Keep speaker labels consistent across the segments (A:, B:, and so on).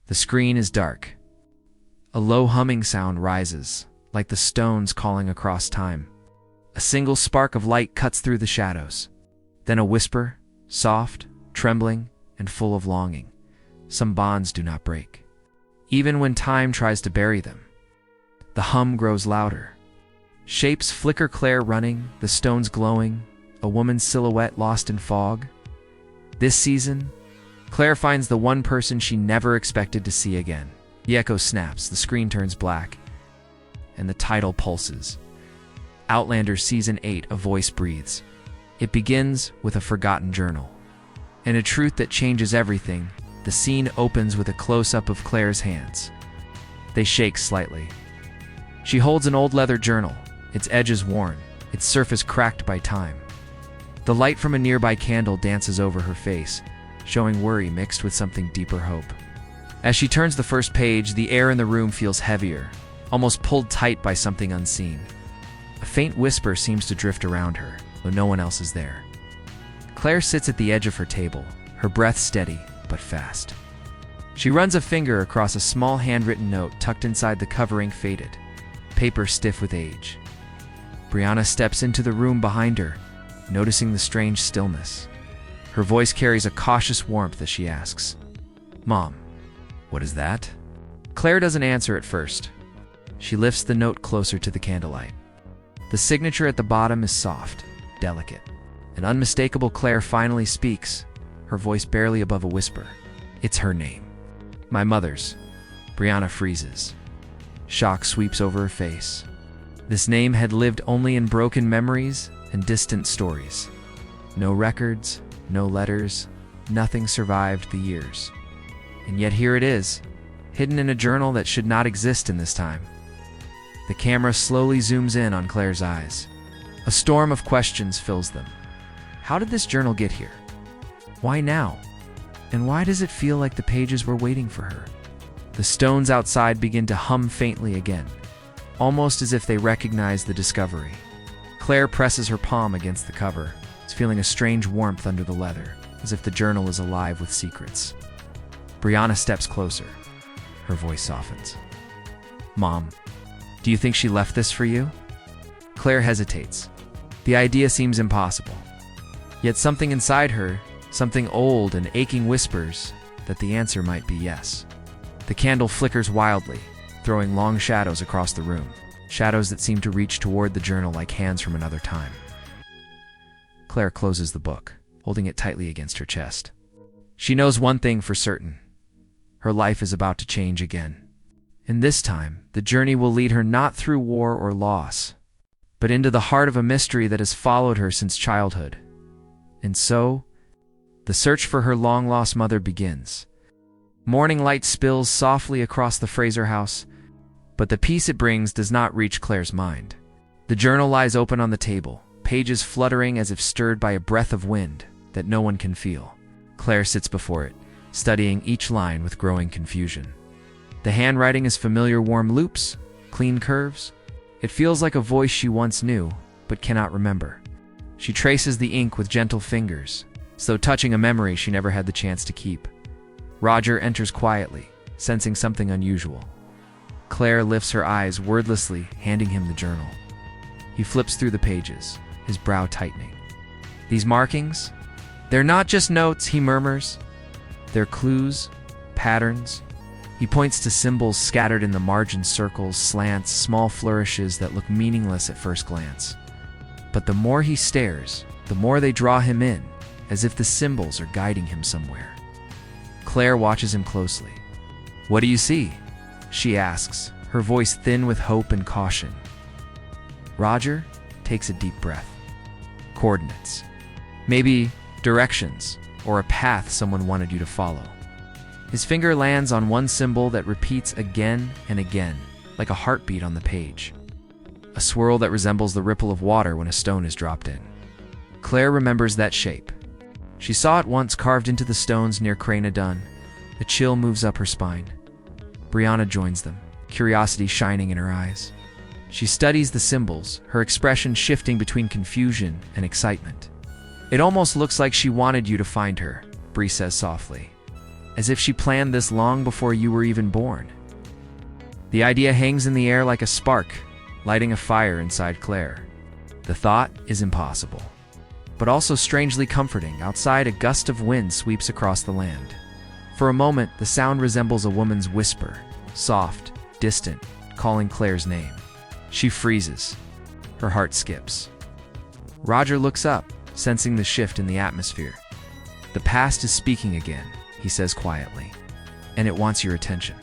A: The screen is dark. A low humming sound rises, like the stones calling across time. A single spark of light cuts through the shadows. Then a whisper, soft, trembling, and full of longing. Some bonds do not break, even when time tries to bury them. The hum grows louder. Shapes flicker. Claire running, the stones glowing, a woman's silhouette lost in fog. This season, Claire finds the one person she never expected to see again. The echo snaps, the screen turns black, and the title pulses. Outlander Season 8, a voice breathes. It begins with a forgotten journal. And a truth that changes everything. The scene opens with a close-up of Claire's hands. They shake slightly. She holds an old leather journal, its edges worn, its surface cracked by time. The light from a nearby candle dances over her face, showing worry mixed with something deeper hope. As she turns the first page, the air in the room feels heavier, almost pulled tight by something unseen. A faint whisper seems to drift around her, though no one else is there. Claire sits at the edge of her table, her breath steady but fast. She runs a finger across a small handwritten note tucked inside the covering, faded, paper stiff with age. Brianna steps into the room behind her, noticing the strange stillness. Her voice carries a cautious warmth as she asks, "Mom, what is that?" Claire doesn't answer at first. She lifts the note closer to the candlelight. The signature at the bottom is soft, delicate, and unmistakable. Claire finally speaks, her voice barely above a whisper. It's her name. My mother's. Brianna freezes. Shock sweeps over her face. This name had lived only in broken memories and distant stories. No records, no letters, nothing survived the years. And yet here it is, hidden in a journal that should not exist in this time. The camera slowly zooms in on Claire's eyes. A storm of questions fills them. How did this journal get here? Why now? And why does it feel like the pages were waiting for her? The stones outside begin to hum faintly again, almost as if they recognize the discovery. Claire presses her palm against the cover, feeling a strange warmth under the leather, as if the journal is alive with secrets. Brianna steps closer. Her voice softens. "Mom, do you think she left this for you?" Claire hesitates. The idea seems impossible. Yet something inside her, something old and aching, whispers that the answer might be yes. The candle flickers wildly, throwing long shadows across the room, shadows that seem to reach toward the journal like hands from another time. Claire closes the book, holding it tightly against her chest. She knows one thing for certain. Her life is about to change again. And this time, the journey will lead her not through war or loss, but into the heart of a mystery that has followed her since childhood. And so, the search for her long-lost mother begins. Morning light spills softly across the Fraser house, but the peace it brings does not reach Claire's mind. The journal lies open on the table, pages fluttering as if stirred by a breath of wind that no one can feel. Claire sits before it, studying each line with growing confusion. The handwriting is familiar, warm loops, clean curves. It feels like a voice she once knew, but cannot remember. She traces the ink with gentle fingers, as though touching a memory she never had the chance to keep. Roger enters quietly, sensing something unusual. Claire lifts her eyes wordlessly, handing him the journal. He flips through the pages, his brow tightening. "These markings? They're not just notes," he murmurs. "They're clues, patterns." He points to symbols scattered in the margin, circles, slants, small flourishes that look meaningless at first glance. But the more he stares, the more they draw him in, as if the symbols are guiding him somewhere. Claire watches him closely. "What do you see?" she asks, her voice thin with hope and caution. Roger takes a deep breath. Coordinates. Maybe directions, or a path someone wanted you to follow. His finger lands on one symbol that repeats again and again, like a heartbeat on the page. A swirl that resembles the ripple of water when a stone is dropped in. Claire remembers that shape. She saw it once carved into the stones near Craina Dun. A chill moves up her spine. Brianna joins them, curiosity shining in her eyes. She studies the symbols, her expression shifting between confusion and excitement. "It almost looks like she wanted you to find her," Bree says softly. as if she planned this long before you were even born. The idea hangs in the air like a spark, lighting a fire inside Claire. The thought is impossible, but also strangely comforting. Outside, a gust of wind sweeps across the land. For a moment, the sound resembles a woman's whisper, soft, distant, calling Claire's name. She freezes. Her heart skips. Roger looks up, sensing the shift in the atmosphere. "The past is speaking again," he says quietly, "and it wants your attention."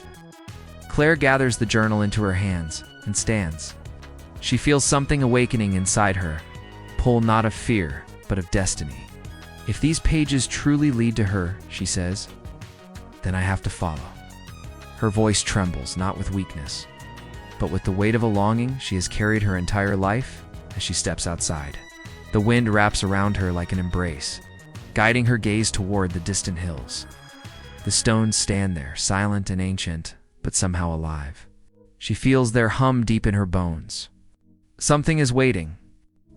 A: Claire gathers the journal into her hands and stands. She feels something awakening inside her, pull not of fear, but of destiny. "If these pages truly lead to her," she says, "then I have to follow." Her voice trembles, not with weakness, but with the weight of a longing she has carried her entire life. As she steps outside, the wind wraps around her like an embrace, guiding her gaze toward the distant hills. The stones stand there, silent and ancient, but somehow alive. She feels their hum deep in her bones. Something is waiting,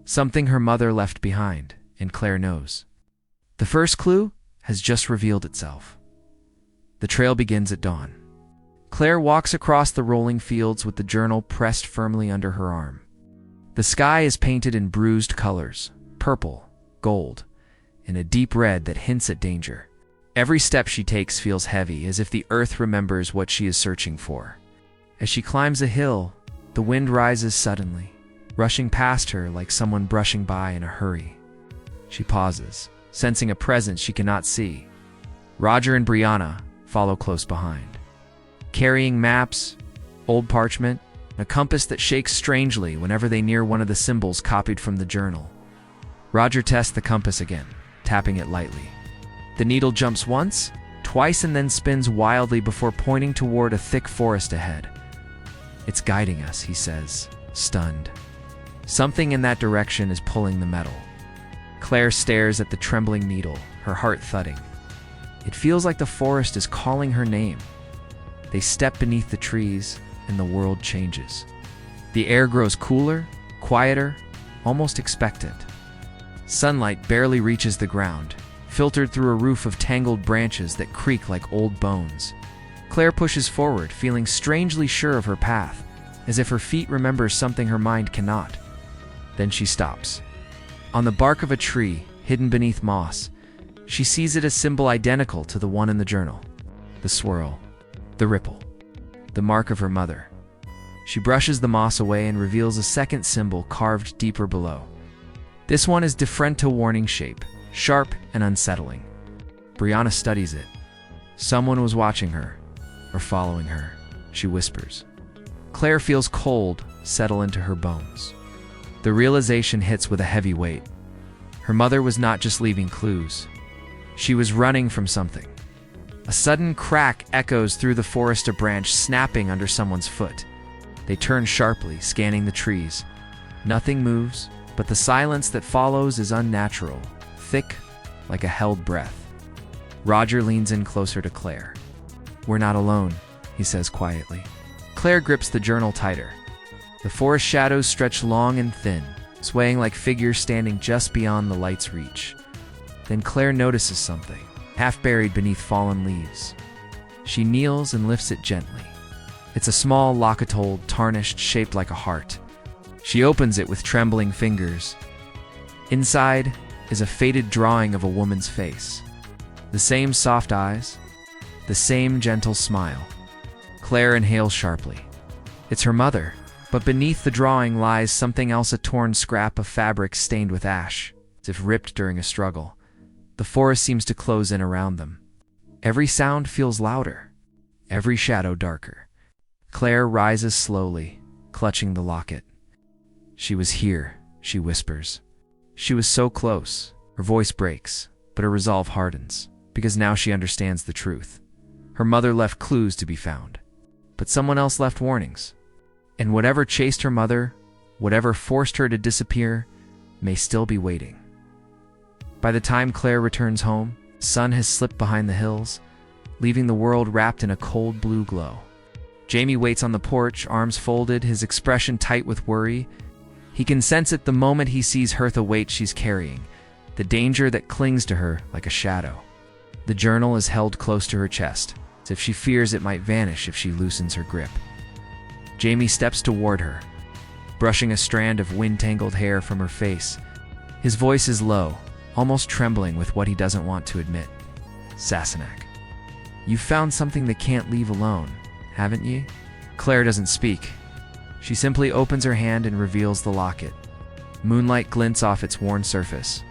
A: something her mother left behind, and Claire knows. The first clue has just revealed itself. The trail begins at dawn. Claire walks across the rolling fields with the journal pressed firmly under her arm. The sky is painted in bruised colors, purple, gold, and a deep red that hints at danger. Every step she takes feels heavy, as if the earth remembers what she is searching for. As she climbs a hill, the wind rises suddenly, rushing past her like someone brushing by in a hurry. She pauses, sensing a presence she cannot see. Roger and Brianna follow close behind, carrying maps, old parchment, and a compass that shakes strangely whenever they near one of the symbols copied from the journal. Roger tests the compass again, tapping it lightly. The needle jumps once, twice, and then spins wildly before pointing toward a thick forest ahead. "It's guiding us," he says, stunned. Something in that direction is pulling the metal. Claire stares at the trembling needle, her heart thudding. It feels like the forest is calling her name. They step beneath the trees, and the world changes. The air grows cooler, quieter, almost expectant. Sunlight barely reaches the ground, filtered through a roof of tangled branches that creak like old bones. Claire pushes forward, feeling strangely sure of her path, as if her feet remember something her mind cannot. Then she stops. On the bark of a tree, hidden beneath moss, she sees it a symbol identical to the one in the journal. The swirl, the ripple, the mark of her mother. She brushes the moss away and reveals a second symbol carved deeper below. This one is different to warning shape, sharp and unsettling. Brianna studies it. "Someone was watching her, or following her," she whispers. Claire feels cold settle into her bones. The realization hits with a heavy weight. Her mother was not just leaving clues. She was running from something. A sudden crack echoes through the forest, a branch snapping under someone's foot. They turn sharply, scanning the trees. Nothing moves, but the silence that follows is unnatural, thick, like a held breath. Roger leans in closer to Claire. "We're not alone," he says quietly. Claire grips the journal tighter. The forest shadows stretch long and thin, swaying like figures standing just beyond the light's reach. Then Claire notices something, half buried beneath fallen leaves. She kneels and lifts it gently. It's a small locketole, tarnished, shaped like a heart. She opens it with trembling fingers. Inside is a faded drawing of a woman's face. The same soft eyes, the same gentle smile. Claire inhales sharply. It's her mother, but beneath the drawing lies something else, a torn scrap of fabric stained with ash, as if ripped during a struggle. The forest seems to close in around them. Every sound feels louder, every shadow darker. Claire rises slowly, clutching the locket. "She was here," she whispers. She was so close. Her voice breaks, but her resolve hardens, because now she understands the truth. Her mother left clues to be found, but someone else left warnings. And whatever chased her mother, whatever forced her to disappear, may still be waiting. By the time Claire returns home, the sun has slipped behind the hills, leaving the world wrapped in a cold blue glow. Jamie waits on the porch, arms folded, his expression tight with worry. He can sense it the moment he sees Hertha weight she's carrying, the danger that clings to her like a shadow. The journal is held close to her chest, as if she fears it might vanish if she loosens her grip. Jamie steps toward her, brushing a strand of wind-tangled hair from her face. His voice is low, almost trembling with what he doesn't want to admit. "Sassenach, you've found something that can't leave alone, haven't ye?" Claire doesn't speak. She simply opens her hand and reveals the locket. Moonlight glints off its worn surface.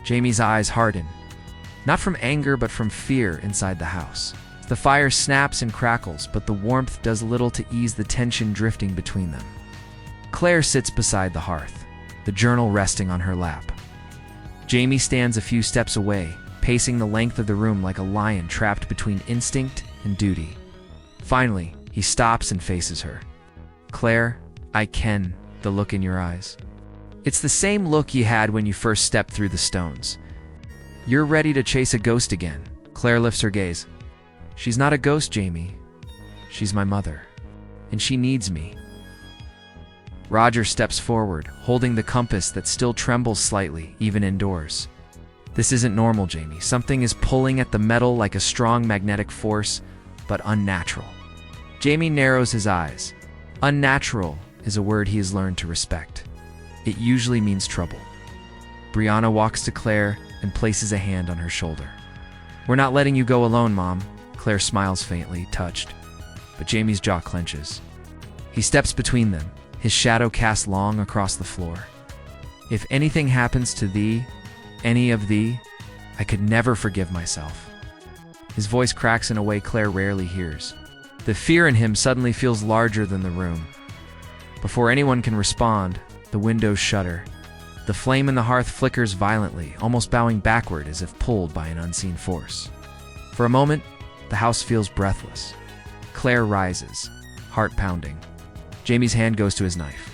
A: Jamie's eyes harden, not from anger but from fear inside the house. The fire snaps and crackles, but the warmth does little to ease the tension drifting between them. Claire sits beside the hearth, the journal resting on her lap. Jamie stands a few steps away, pacing the length of the room like a lion trapped between instinct and duty. Finally, he stops and faces her. "Claire, I ken the look in your eyes. It's the same look you had when you first stepped through the stones. You're ready to chase a ghost again." Claire lifts her gaze. "She's not a ghost, Jamie. She's my mother, and she needs me." Roger steps forward, holding the compass that still trembles slightly, even indoors. "This isn't normal, Jamie. Something is pulling at the metal like a strong magnetic force, but unnatural." Jamie narrows his eyes. Unnatural is a word he has learned to respect. It usually means trouble. Brianna walks to Claire and places a hand on her shoulder. "We're not letting you go alone, Mom." Claire smiles faintly, touched, but Jamie's jaw clenches. He steps between them, his shadow cast long across the floor. "If anything happens to thee, any of thee, I could never forgive myself." His voice cracks in a way Claire rarely hears. The fear in him suddenly feels larger than the room. Before anyone can respond, the windows shudder. The flame in the hearth flickers violently, almost bowing backward as if pulled by an unseen force. For a moment, the house feels breathless. Claire rises, heart pounding. Jamie's hand goes to his knife.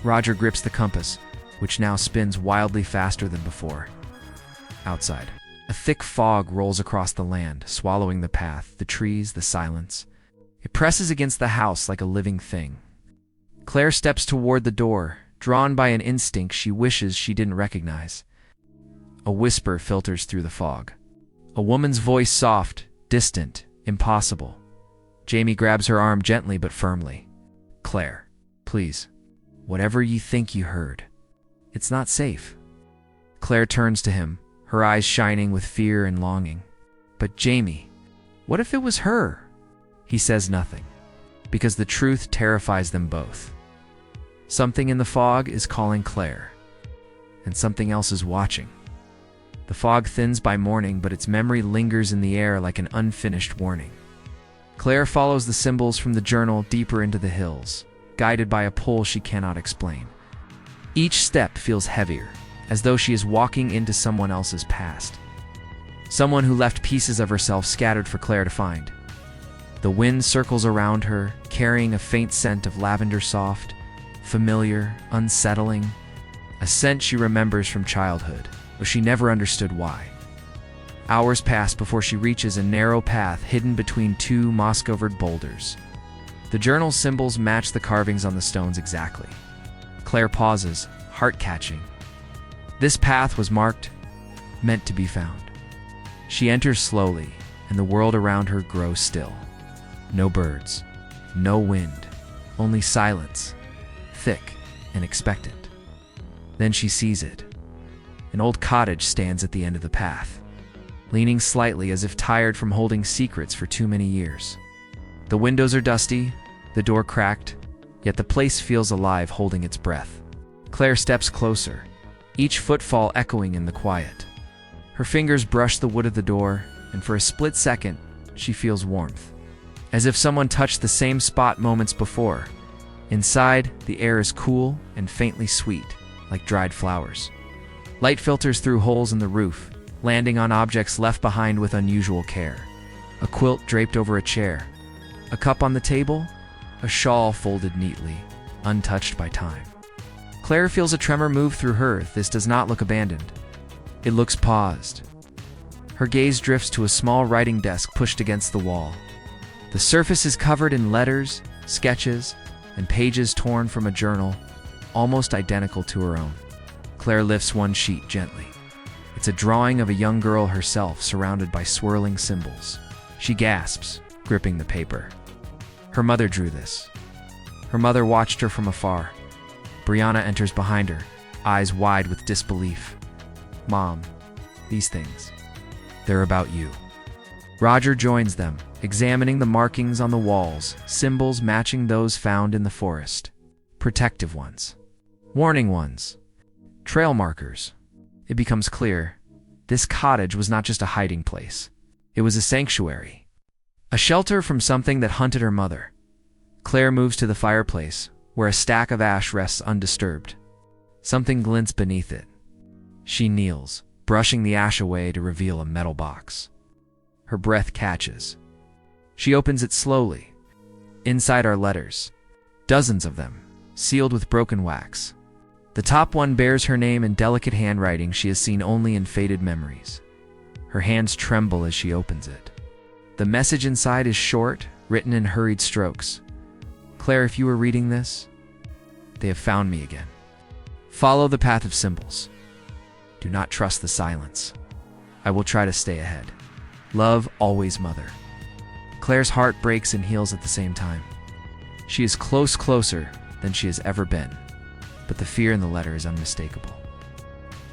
A: Roger grips the compass, which now spins wildly faster than before. Outside, a thick fog rolls across the land, swallowing the path, the trees, the silence. It presses against the house like a living thing. Claire steps toward the door, drawn by an instinct she wishes she didn't recognize. A whisper filters through the fog. A woman's voice, soft, distant, impossible. Jamie grabs her arm gently but firmly. "Claire, please, whatever you think you heard, it's not safe." Claire turns to him, her eyes shining with fear and longing. "But Jamie, what if it was her?" He says nothing, because the truth terrifies them both. Something in the fog is calling Claire, and something else is watching. The fog thins by morning, but its memory lingers in the air like an unfinished warning. Claire follows the symbols from the journal deeper into the hills, guided by a pull she cannot explain. Each step feels heavier, as though she is walking into someone else's past. Someone who left pieces of herself scattered for Claire to find. The wind circles around her, carrying a faint scent of lavender, soft, familiar, unsettling, a scent she remembers from childhood, though she never understood why. Hours pass before she reaches a narrow path hidden between two moss-covered boulders. The journal's symbols match the carvings on the stones exactly. Claire pauses, heart-catching. This path was marked, meant to be found. She enters slowly, and the world around her grows still. No birds, no wind, only silence, thick and expectant. Then she sees it. An old cottage stands at the end of the path, leaning slightly as if tired from holding secrets for too many years. The windows are dusty, the door cracked, yet the place feels alive, holding its breath. Claire steps closer, each footfall echoing in the quiet. Her fingers brush the wood of the door, and for a split second, she feels warmth, as if someone touched the same spot moments before. Inside, the air is cool and faintly sweet, like dried flowers. Light filters through holes in the roof, landing on objects left behind with unusual care. A quilt draped over a chair, a cup on the table, a shawl folded neatly, untouched by time. Claire feels a tremor move through her. This does not look abandoned. It looks paused. Her gaze drifts to a small writing desk pushed against the wall. The surface is covered in letters, sketches, and pages torn from a journal, almost identical to her own. Claire lifts one sheet gently. It's a drawing of a young girl herself surrounded by swirling symbols. She gasps, gripping the paper. Her mother drew this. Her mother watched her from afar. Brianna enters behind her, eyes wide with disbelief. Mom, these things, they're about you. Roger joins them, examining the markings on the walls, symbols matching those found in the forest. Protective ones. Warning ones. Trail markers. It becomes clear, this cottage was not just a hiding place. It was a sanctuary. A shelter from something that hunted her mother. Claire moves to the fireplace, where a stack of ash rests undisturbed. Something glints beneath it. She kneels, brushing the ash away to reveal a metal box. Her breath catches. She opens it slowly. Inside are letters. Dozens of them, sealed with broken wax. The top one bears her name in delicate handwriting she has seen only in faded memories. Her hands tremble as she opens it. The message inside is short, written in hurried strokes. Claire, if you were reading this, they have found me again. Follow the path of symbols. Do not trust the silence. I will try to stay ahead. Love, always, Mother. Claire's heart breaks and heals at the same time. She is closer than she has ever been, but the fear in the letter is unmistakable.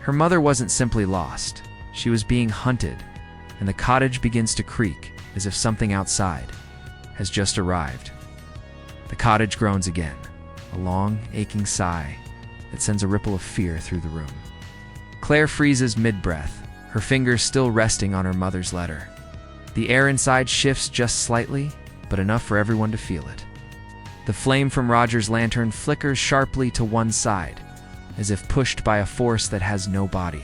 A: Her mother wasn't simply lost. She was being hunted, and the cottage begins to creak as if something outside has just arrived. The cottage groans again, a long, aching sigh that sends a ripple of fear through the room. Claire freezes mid-breath, her fingers still resting on her mother's letter. The air inside shifts just slightly, but enough for everyone to feel it. The flame from Roger's lantern flickers sharply to one side, as if pushed by a force that has no body.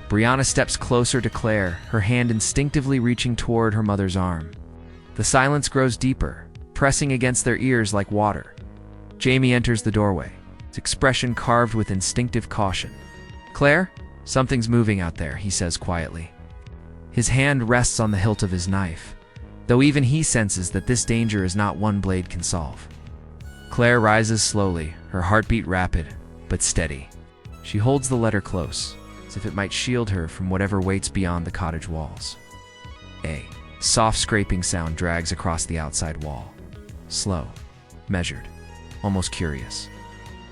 A: Brianna steps closer to Claire, her hand instinctively reaching toward her mother's arm. The silence grows deeper, pressing against their ears like water. Jamie enters the doorway, his expression carved with instinctive caution. Claire, something's moving out there, he says quietly. His hand rests on the hilt of his knife, though even he senses that this danger is not one blade can solve. Claire rises slowly, her heartbeat rapid, but steady. She holds the letter close, as if it might shield her from whatever waits beyond the cottage walls. A soft scraping sound drags across the outside wall. Slow, measured, almost curious.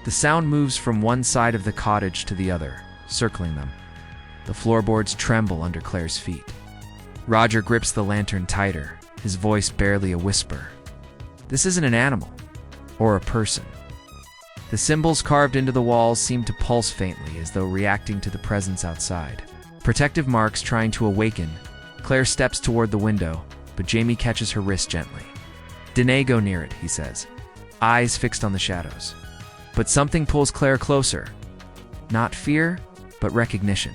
A: The sound moves from one side of the cottage to the other, circling them. The floorboards tremble under Claire's feet. Roger grips the lantern tighter, his voice barely a whisper. This isn't an animal, or a person. The symbols carved into the walls seem to pulse faintly as though reacting to the presence outside. Protective marks trying to awaken, Claire steps toward the window, but Jamie catches her wrist gently. Danae, go near it, he says, eyes fixed on the shadows. But something pulls Claire closer. Not fear, but recognition.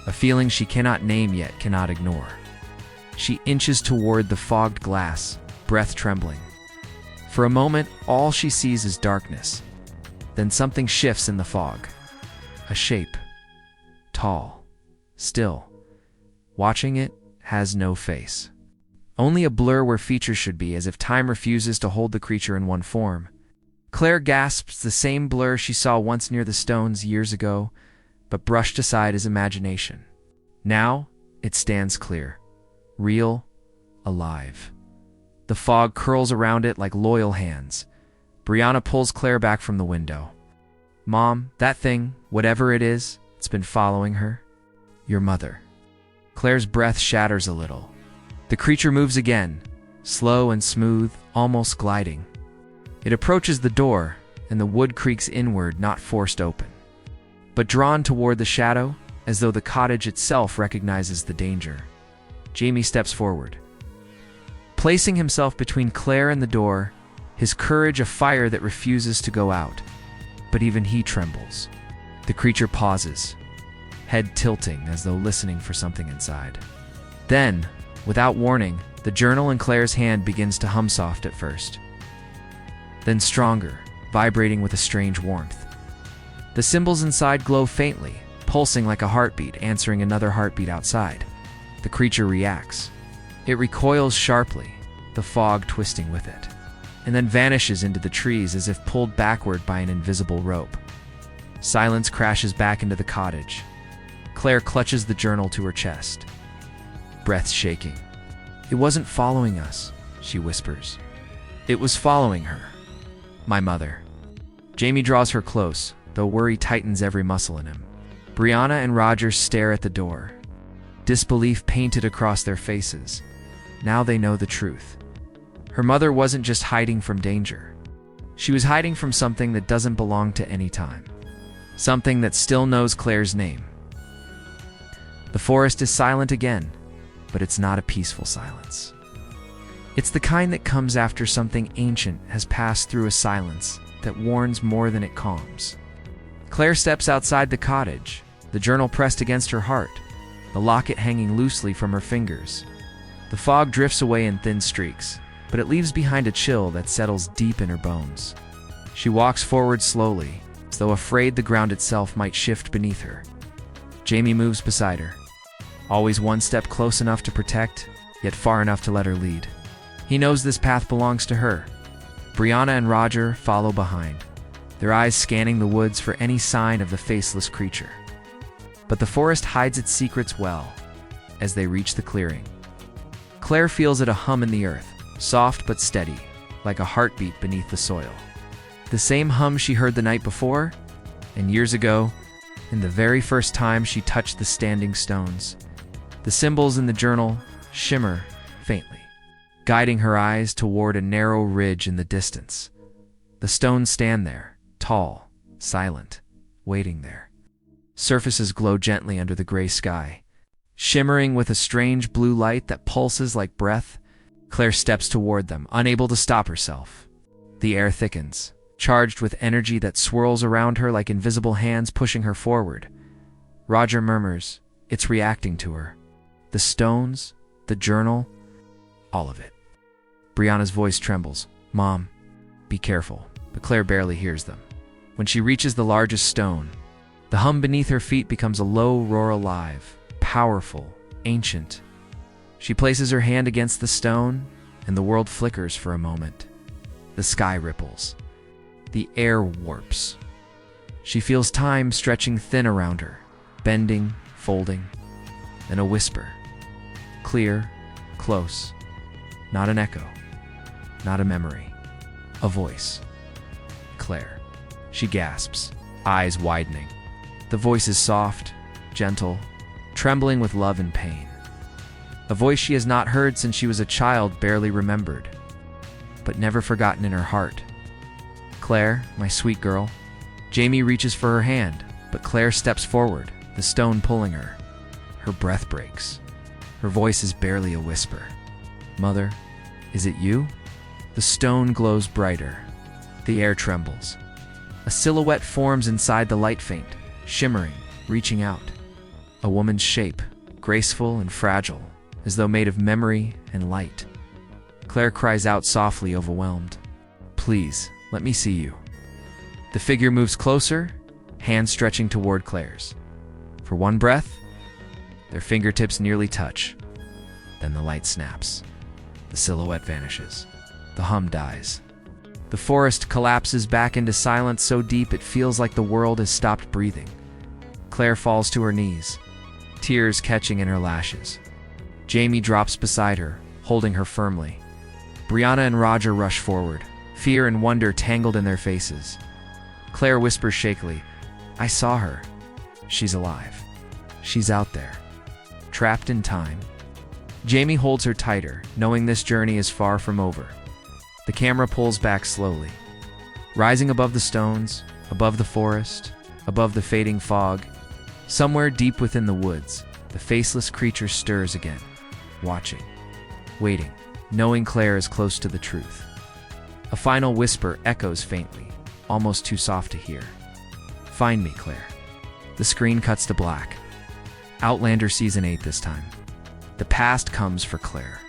A: A feeling she cannot name yet cannot ignore. She inches toward the fogged glass, breath trembling. For a moment, all she sees is darkness. Then something shifts in the fog. A shape. Tall. Still. Watching it has no face. Only a blur where features should be, as if time refuses to hold the creature in one form. Claire gasps the same blur she saw once near the stones years ago, but brushed aside as imagination. Now, it stands clear. Real, alive. The fog curls around it like loyal hands. Brianna pulls Claire back from the window. Mom, that thing, whatever it is, it's been following her. Your mother. Claire's breath shatters a little. The creature moves again, slow and smooth, almost gliding. It approaches the door, and the wood creaks inward, not forced open, but drawn toward the shadow, as though the cottage itself recognizes the danger. Jamie steps forward. Placing himself between Claire and the door, his courage a fire that refuses to go out. But even he trembles. The creature pauses, head tilting as though listening for something inside. Then, without warning, the journal in Claire's hand begins to hum soft at first. Then stronger, vibrating with a strange warmth. The symbols inside glow faintly, pulsing like a heartbeat, answering another heartbeat outside. The creature reacts. It recoils sharply, the fog twisting with it, and then vanishes into the trees as if pulled backward by an invisible rope. Silence crashes back into the cottage. Claire clutches the journal to her chest, breath shaking. "It wasn't following us," she whispers. "It was following her. My mother." Jamie draws her close, though worry tightens every muscle in him. Brianna and Roger stare at the door, disbelief painted across their faces. Now they know the truth. Her mother wasn't just hiding from danger. She was hiding from something that doesn't belong to any time. Something that still knows Claire's name. The forest is silent again, but it's not a peaceful silence. It's the kind that comes after something ancient has passed through a silence that warns more than it calms. Claire steps outside the cottage, the journal pressed against her heart, the locket hanging loosely from her fingers. The fog drifts away in thin streaks, but it leaves behind a chill that settles deep in her bones. She walks forward slowly, as though afraid the ground itself might shift beneath her. Jamie moves beside her, always one step close enough to protect, yet far enough to let her lead. He knows this path belongs to her. Brianna and Roger follow behind, their eyes scanning the woods for any sign of the faceless creature. But the forest hides its secrets well as they reach the clearing. Claire feels it a hum in the earth, soft but steady, like a heartbeat beneath the soil. The same hum she heard the night before, and years ago, in the very first time she touched the standing stones. The symbols in the journal shimmer faintly, guiding her eyes toward a narrow ridge in the distance. The stones stand there, tall, silent, waiting there. Surfaces glow gently under the gray sky, shimmering with a strange blue light that pulses like breath. Claire steps toward them, unable to stop herself. The air thickens, charged with energy that swirls around her like invisible hands pushing her forward. Roger murmurs, "It's reacting to her." The stones, the journal, all of it. Brianna's voice trembles, "Mom, be careful," but Claire barely hears them. When she reaches the largest stone, the hum beneath her feet becomes a low roar, alive, powerful, ancient. She places her hand against the stone, and the world flickers for a moment. The sky ripples. The air warps. She feels time stretching thin around her, bending, folding. Then a whisper. Clear, close. Not an echo. Not a memory. A voice. Claire. She gasps, eyes widening. The voice is soft, gentle, trembling with love and pain. A voice she has not heard since she was a child, barely remembered, but never forgotten in her heart. "Claire, my sweet girl." Jamie reaches for her hand, but Claire steps forward, the stone pulling her. Her breath breaks. Her voice is barely a whisper. "Mother, is it you?" The stone glows brighter. The air trembles. A silhouette forms inside the light faint, shimmering, reaching out. A woman's shape, graceful and fragile, as though made of memory and light. Claire cries out softly, overwhelmed. "Please, let me see you." The figure moves closer, hands stretching toward Claire's. For one breath, their fingertips nearly touch. Then the light snaps. The silhouette vanishes. The hum dies. The forest collapses back into silence so deep it feels like the world has stopped breathing. Claire falls to her knees, tears catching in her lashes. Jamie drops beside her, holding her firmly. Brianna and Roger rush forward, fear and wonder tangled in their faces. Claire whispers shakily, "I saw her. She's alive. She's out there, trapped in time." Jamie holds her tighter, knowing this journey is far from over. The camera pulls back slowly. Rising above the stones, above the forest, above the fading fog, somewhere deep within the woods, the faceless creature stirs again, watching, waiting, knowing Claire is close to the truth. A final whisper echoes faintly, almost too soft to hear. "Find me, Claire." The screen cuts to black. Outlander Season 8 this time. The past comes for Claire.